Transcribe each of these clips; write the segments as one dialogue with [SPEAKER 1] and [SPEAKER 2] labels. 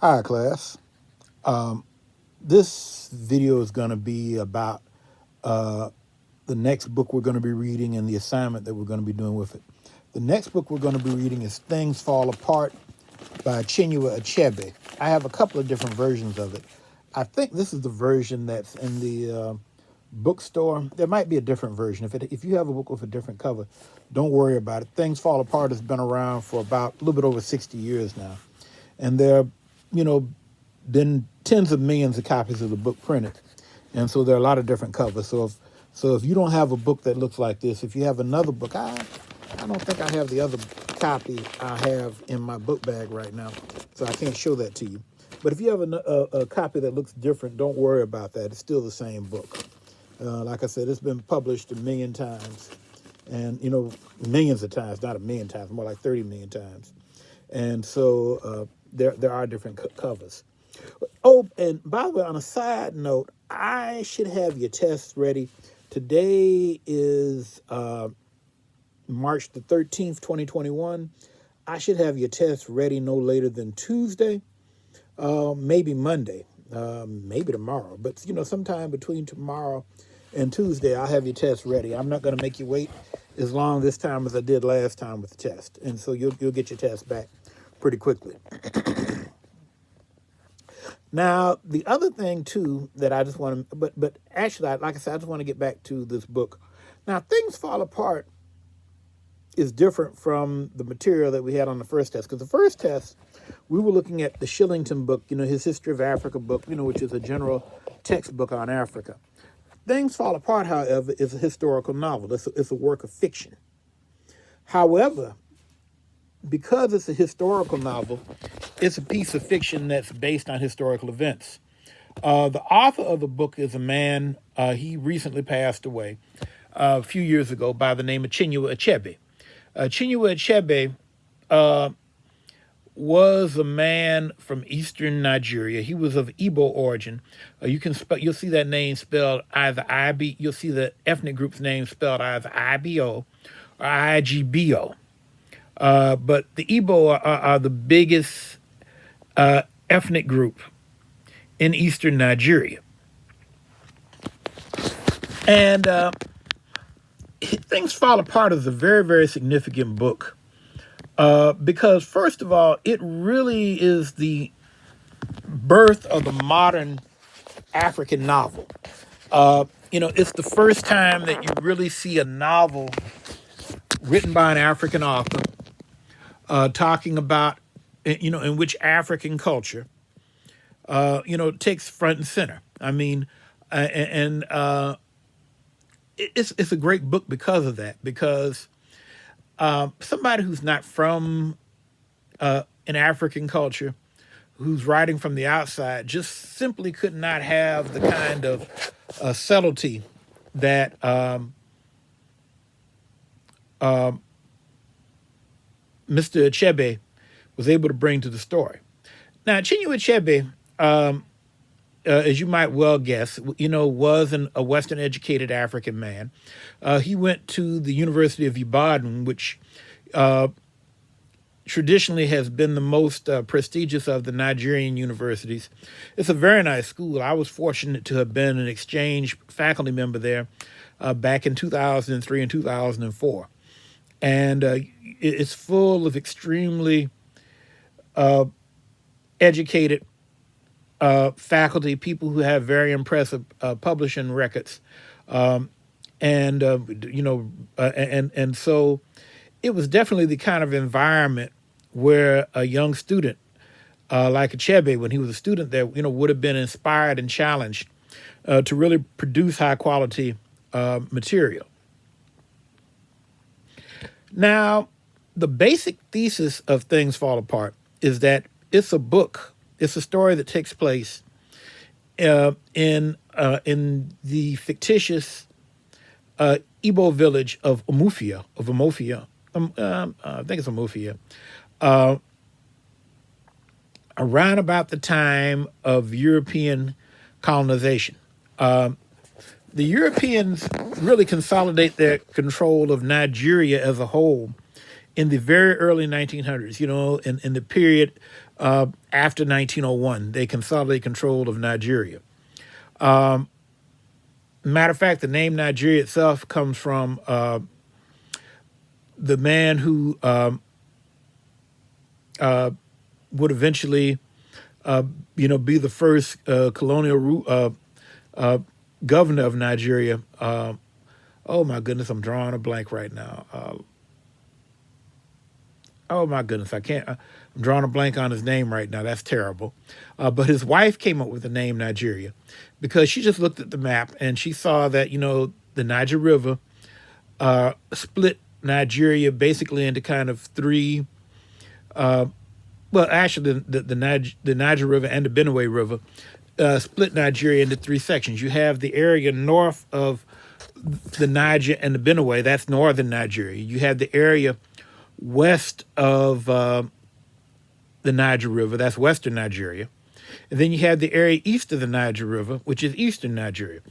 [SPEAKER 1] Hi, class. This video is going to be about the next book we're going to be reading and the assignment that we're going to be doing with it. The next book we're going to be reading is Things Fall Apart by Chinua Achebe. I have a couple of different versions of it. I think this is the version that's in the bookstore. There might be a different version. If you have a book with a different cover, don't worry about it. Things Fall Apart has been around for about a little bit over 60 years now. And there, you know, been tens of millions of copies of the book printed, and so there are a lot of different covers. So if you don't have a book that looks like this, if you have another book, I don't think I have the other copy I have in my book bag right now, so I can't show that to you. But if you have a copy that looks different, don't worry about that. It's still the same book. Like I said, it's been published a million times, and millions of times, not a million times, more like 30 million times. And so there are different covers. Oh, and by the way, on a side note, I should have your tests ready. Today is March the 13th, 2021. I should have your tests ready no later than Tuesday, maybe Monday, maybe tomorrow. But, sometime between tomorrow and Tuesday, I'll have your tests ready. I'm not going to make you wait as long this time as I did last time with the test. And so you'll get your test back pretty quickly. Now, the other thing, too, that I just want to, but actually, like I said, I just want to get back to this book. Now, Things Fall Apart is different from the material that we had on the first test, because the first test, we were looking at the Shillington book, his History of Africa book, which is a general textbook on Africa. Things Fall Apart, however, is a historical novel. It's a work of fiction. However, because it's a historical novel, it's a piece of fiction that's based on historical events. The author of the book is a man, he recently passed away a few years ago by the name of Chinua Achebe. Chinua Achebe was a man from eastern Nigeria. He was of Igbo origin. You'll see that name spelled either IB, you'll see the ethnic group's name spelled either IBO or IGBO. But the Igbo are the biggest ethnic group in eastern Nigeria. And Things Fall Apart is a very, very significant book because, first of all, it really is the birth of the modern African novel. It's the first time that you really see a novel written by an African author talking about, in which African culture, takes front and center. I mean, it's a great book because of that, because somebody who's not from an African culture, who's writing from the outside, just simply could not have the kind of subtlety that Mr. Achebe was able to bring to the story. Now, Chinua Achebe, as you might well guess, was a Western-educated African man. He went to the University of Ibadan, which traditionally has been the most prestigious of the Nigerian universities. It's a very nice school. I was fortunate to have been an exchange faculty member there back in 2003 and 2004. And it's full of extremely educated faculty, people who have very impressive publishing records, and so it was definitely the kind of environment where a young student like Achebe, when he was a student there, would have been inspired and challenged to really produce high quality material. Now, the basic thesis of Things Fall Apart is that it's a book. It's a story that takes place in the fictitious Igbo village of Umofia. I think it's Umofia. Around about the time of European colonization. The Europeans really consolidate their control of Nigeria as a whole in the very early 1900s, in the period after 1901. They consolidated control of Nigeria. Matter of fact, the name Nigeria itself comes from the man who would eventually, be the first colonial governor of Nigeria. Oh my goodness, I'm drawing a blank right now. Oh my goodness, I can't. I'm drawing a blank on his name right now. That's terrible. But his wife came up with the name Nigeria because she just looked at the map and she saw that the Niger River split Nigeria basically into kind of three. Well, actually, the Niger River and the Benue River split Nigeria into three sections. You have the area north of the Niger and the Benue. That's northern Nigeria. You have the area west of the Niger River. That's western Nigeria. And then you have the area east of the Niger River, which is eastern Nigeria.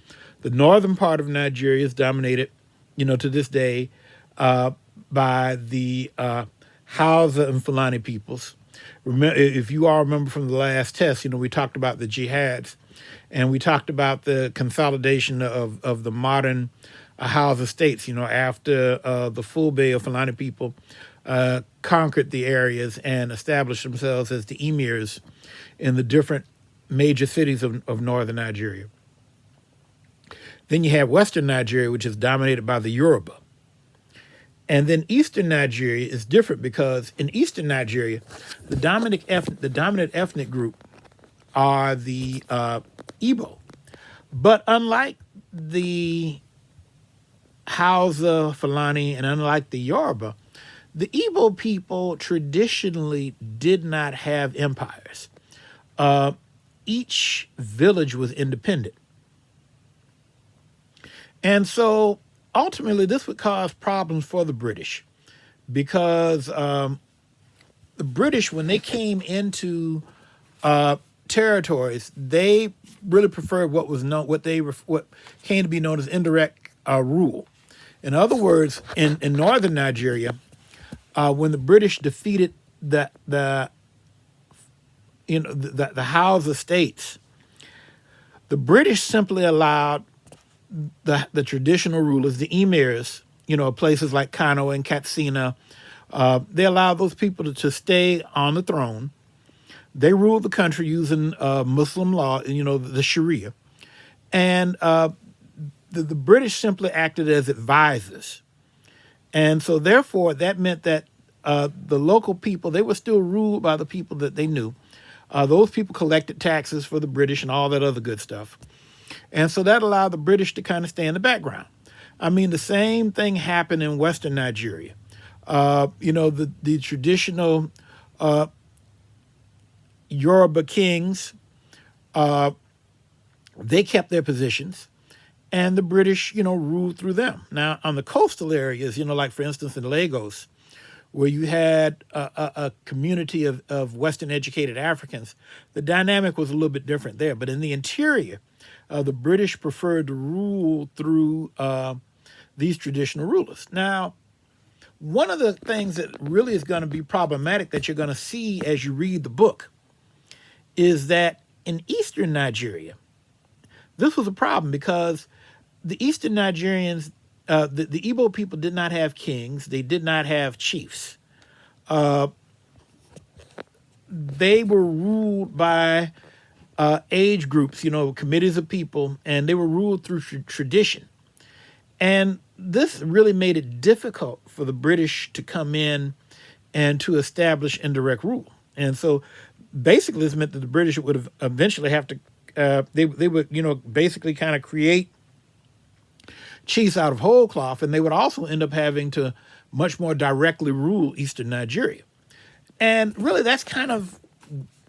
[SPEAKER 1] The northern part of Nigeria is dominated, to this day, by the Hausa and Fulani peoples. Remember, if you all remember from the last test, we talked about the jihads, and we talked about the consolidation of the modern Hausa states. After the Fulbe of Fulani people conquered the areas and established themselves as the emirs in the different major cities of northern Nigeria. Then you have western Nigeria, which is dominated by the Yoruba. And then eastern Nigeria is different because in eastern Nigeria, the dominant ethnic group are the Igbo. But unlike the Hausa, Fulani, and unlike the Yoruba, the Igbo people traditionally did not have empires. Each village was independent. And so ultimately, this would cause problems for the British because the British, when they came into territories, they really preferred what came to be known as indirect rule. In other words, in northern Nigeria, when the British defeated the Hausa states, the British simply allowed the traditional rulers, the emirs, places like Kano and Katsina, they allowed those people to stay on the throne. They ruled the country using Muslim law, the Sharia. And the British simply acted as advisors. And so therefore, that meant that the local people, they were still ruled by the people that they knew. Those people collected taxes for the British and all that other good stuff. And so that allowed the British to kind of stay in the background. I mean, the same thing happened in Western Nigeria. The traditional Yoruba kings, they kept their positions, and the British, ruled through them. Now, on the coastal areas, like, for instance, in Lagos, where you had a community of Western educated Africans, the dynamic was a little bit different there. But in the interior, the British preferred to rule through these traditional rulers. Now, one of the things that really is going to be problematic that you're going to see as you read the book is that in eastern Nigeria, this was a problem because the eastern Nigerians, the Igbo people did not have kings. They did not have chiefs. They were ruled by age groups, committees of people, and they were ruled through tradition. And this really made it difficult for the British to come in and to establish indirect rule. And so basically this meant that the British would have eventually have to, they would, basically kind of create chiefs out of whole cloth, and they would also end up having to much more directly rule eastern Nigeria. And really that's kind of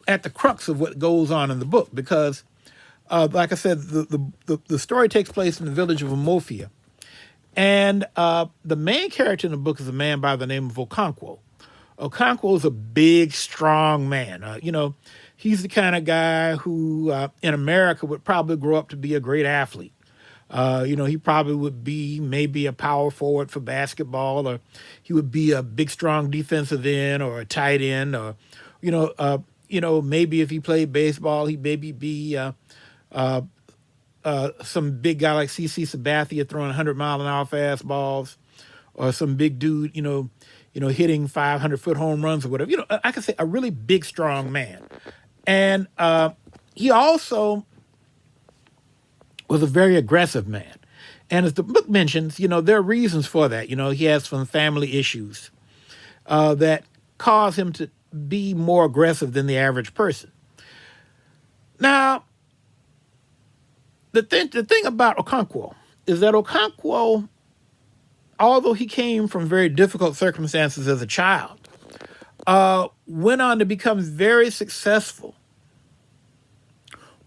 [SPEAKER 1] at the crux of what goes on in the book because, like I said, the story takes place in the village of Amofia. And the main character in the book is a man by the name of Okonkwo. Okonkwo is a big, strong man. He's the kind of guy who in America would probably grow up to be a great athlete. He probably would be maybe a power forward for basketball, or he would be a big, strong defensive end or a tight end, or, maybe if he played baseball, he'd maybe be some big guy like CC Sabathia throwing 100-mile-an-hour fastballs, or some big dude, hitting 500-foot home runs or whatever. I could say a really big, strong man. And he also was a very aggressive man. And as the book mentions, there are reasons for that. He has some family issues that cause him to be more aggressive than the average person. Now, the thing about Okonkwo is that Okonkwo, although he came from very difficult circumstances as a child, went on to become very successful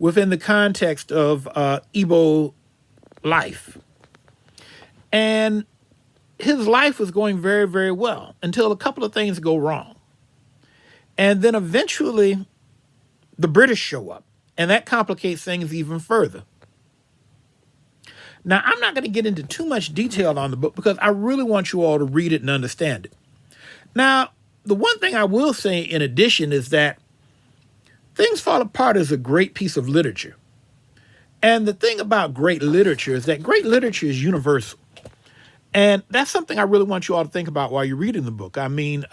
[SPEAKER 1] within the context of Igbo life. And his life was going very, very well until a couple of things go wrong. And then eventually the British show up, and that complicates things even further. Now, I'm not going to get into too much detail on the book because I really want you all to read it and understand it. Now, the one thing I will say in addition is that Things Fall Apart is a great piece of literature. And the thing about great literature is that great literature is universal. And that's something I really want you all to think about while you're reading the book. I mean,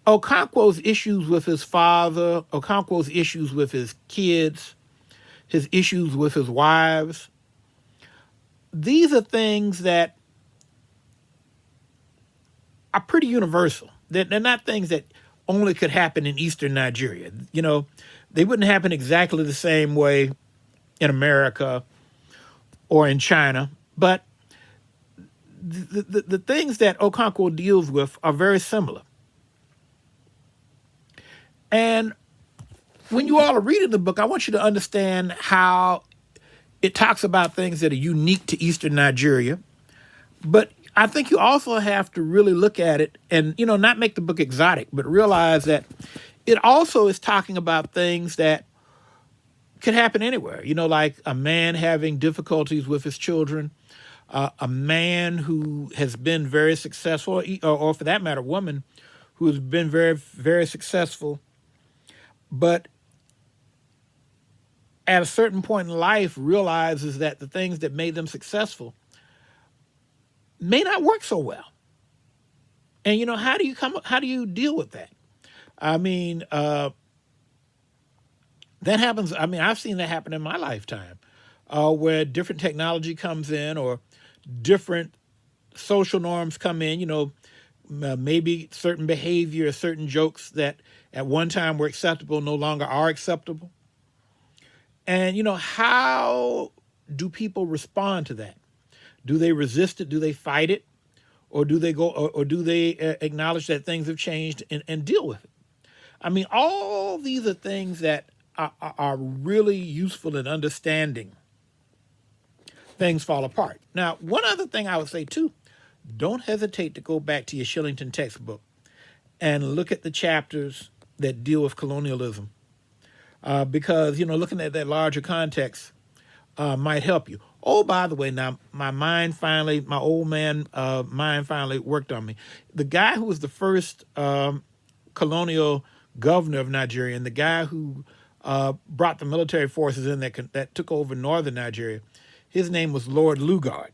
[SPEAKER 1] Okonkwo's issues with his father, Okonkwo's issues with his kids, his issues with his wives, these are things that are pretty universal. They're not things that only could happen in Eastern Nigeria. They wouldn't happen exactly the same way in America or in China, but the things that Okonkwo deals with are very similar. And when you all are reading the book, I want you to understand how it talks about things that are unique to Eastern Nigeria. But I think you also have to really look at it and, not make the book exotic, but realize that it also is talking about things that could happen anywhere. Like a man having difficulties with his children, a man who has been very successful, or for that matter, a woman who has been very, very successful, but at a certain point in life realizes that the things that made them successful may not work so well. And, how do you deal with that? I mean, that happens. I mean, I've seen that happen in my lifetime, where different technology comes in or different social norms come in, maybe certain behavior, certain jokes that at one time were acceptable no longer are acceptable. And, how do people respond to that? Do they resist it? Do they fight it? Or do they go, or do they acknowledge that things have changed and deal with it? I mean, all these are things that are really useful in understanding Things Fall Apart. Now, one other thing I would say too, don't hesitate to go back to your Shillington textbook and look at the chapters that deal with colonialism. Because, looking at that larger context might help you. Oh, by the way, now my old man mind finally worked on me. The guy who was the first colonial governor of Nigeria and the guy who brought the military forces in that took over northern Nigeria, his name was Lord Lugard.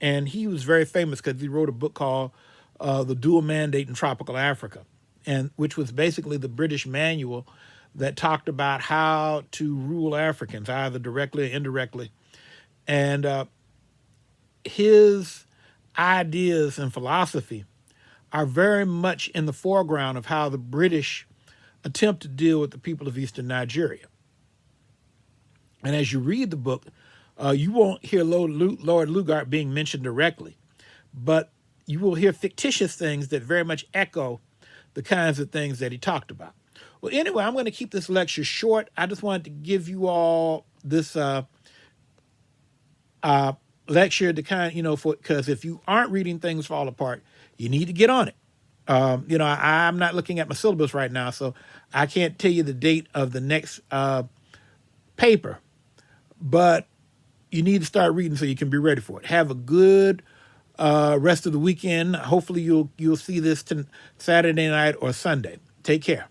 [SPEAKER 1] And he was very famous because he wrote a book called The Dual Mandate in Tropical Africa, and which was basically the British manual that talked about how to rule Africans, either directly or indirectly. And his ideas and philosophy are very much in the foreground of how the British attempt to deal with the people of Eastern Nigeria. And as you read the book, you won't hear Lord Lugard being mentioned directly, but you will hear fictitious things that very much echo the kinds of things that he talked about. Well, anyway, I'm going to keep this lecture short. I just wanted to give you all this lecture to because if you aren't reading Things Fall Apart, you need to get on it. I'm not looking at my syllabus right now, so I can't tell you the date of the next paper, but you need to start reading so you can be ready for it. Have a good rest of the weekend. Hopefully you'll see this Saturday night or Sunday. Take care.